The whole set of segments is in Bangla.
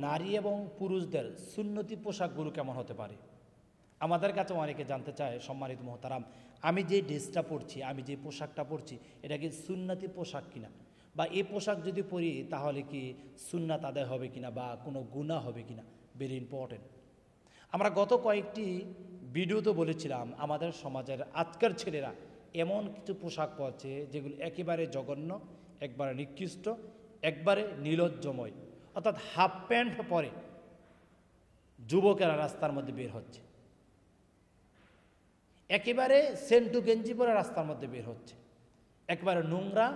নারী এবং পুরুষদের সুন্নতি পোশাকগুলো কেমন হতে পারে? আমাদের কাছে অনেকে জানতে চায়, সম্মানিত মোহতারাম, আমি যে ড্রেসটা পরছি, আমি যে পোশাকটা পরছি, এটা কি সুন্নতি পোশাক কিনা, বা এই পোশাক যদি পরি তাহলে কি সুন্নাত আদায় হবে কিনা, বা কোনো গুনাহ হবে কিনা। Very important. আমরা গত কয়েকটি ভিডিওতে বলেছিলাম, আমাদের সমাজের আজকের ছেলেরা এমন কিছু পোশাক পরছে যেগুলো একেবারে জঘন্য, একবারে নিকৃষ্ট, একবারে নিলজ্জময়। অর্থাৎ হাফ প্যান্ট পরে যুবকেরা রাস্তার মধ্যে বের হচ্ছে, একেবারে সেন্টু গেঞ্জি পরে রাস্তার মধ্যে বের হচ্ছে, একবারে নোংরা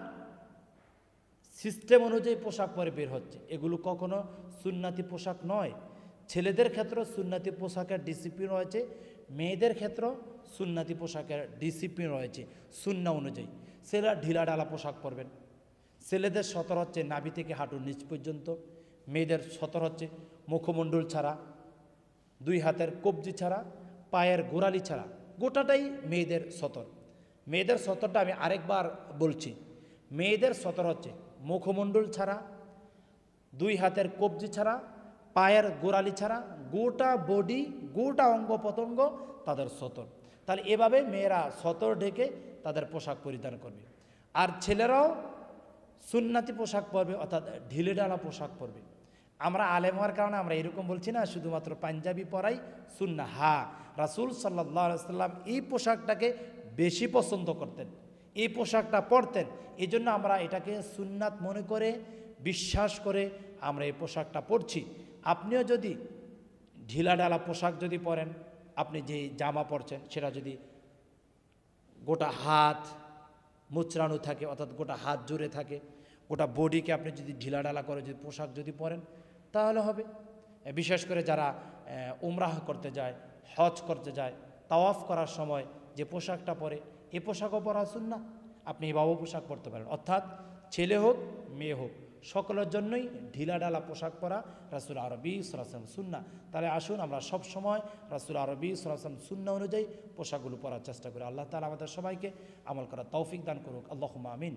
সিস্টেম অনুযায়ী পোশাক পরে বের হচ্ছে। এগুলো কখনো সুন্নাতি পোশাক নয়। ছেলেদের ক্ষেত্রে সুন্নাতি পোশাকের ডিসিপ্লিন রয়েছে, মেয়েদের ক্ষেত্রেও সুন্নাতি পোশাকের ডিসিপ্লিন রয়েছে সুন্নাহ অনুযায়ী। ছেলেরা ঢিলাঢালা পোশাক পরবেন। ছেলেদের সতর হচ্ছে নাভি থেকে হাঁটুর নিচ পর্যন্ত, মেয়েদের সতর হচ্ছে মুখমণ্ডল ছাড়া, দুই হাতের কবজি ছাড়া, পায়ের গোড়ালি ছাড়া, গোটাটাই মেয়েদের সতর। মেয়েদের সতরটা আমি আরেকবার বলছি, মেয়েদের সতর হচ্ছে মুখমণ্ডল ছাড়া, দুই হাতের কবজি ছাড়া, পায়ের গোড়ালি ছাড়া, গোটা বডি, গোটা অঙ্গ প্রত্যঙ্গ তাদের সতর। তাহলে এভাবে মেয়েরা সতর ঢেকে তাদের পোশাক পরিধান করবে। আর ছেলেরাও সুন্নাতি পোশাক পরবে, অর্থাৎ ঢিলেঢালা পোশাক পরবে। আমরা আলেম হওয়ার কারণে আমরা এরকম বলছি না শুধুমাত্র পাঞ্জাবি পরাই সুন্না। হ্যাঁ, রাসূল সাল্লাল্লাহু আলাইহি সাল্লাম এই পোশাকটাকে বেশি পছন্দ করতেন, এই পোশাকটা পরতেন। এই জন্য আমরা এটাকে সুন্নাত মনে করে, বিশ্বাস করে আমরা এই পোশাকটা পরছি। আপনিও যদি ঢিলাঢালা পোশাক যদি পরেন, আপনি যে জামা পরছেন সেটা যদি গোটা হাত মুচড়ানো থাকে, অর্থাৎ গোটা হাত জুড়ে থাকে, গোটা বডিকে আপনি যদি ঢিলাঢালা করে যদি পোশাক যদি পরেন তাহলে হবে। বিশেষ করে যারা উমরাহ করতে যায়, হজ করতে যায়, তাওয়াফ করার সময় যে পোশাকটা পরে, এই পোশাকও পরা সুন্নাহ। আপনি এভাবেও পোশাক পরতে পারেন, অর্থাৎ ছেলে হোক মেয়ে হোক সকলের জন্যই ঢিলাঢালা পোশাক পরা রাসূল আরবি সাল্লাল্লাহু আলাইহি ওয়াসাল্লাম সুন্নাহ। তাহলে আসুন আমরা সব সময় রাসূল আরবি সাল্লাল্লাহু আলাইহি ওয়াসাল্লাম সুন্নাহ অনুযায়ী পোশাকগুলো পরার চেষ্টা করি। আল্লাহ তাআলা আমাদের সবাইকে আমল করার তৌফিক দান করুক। আল্লাহুম্মা আমিন।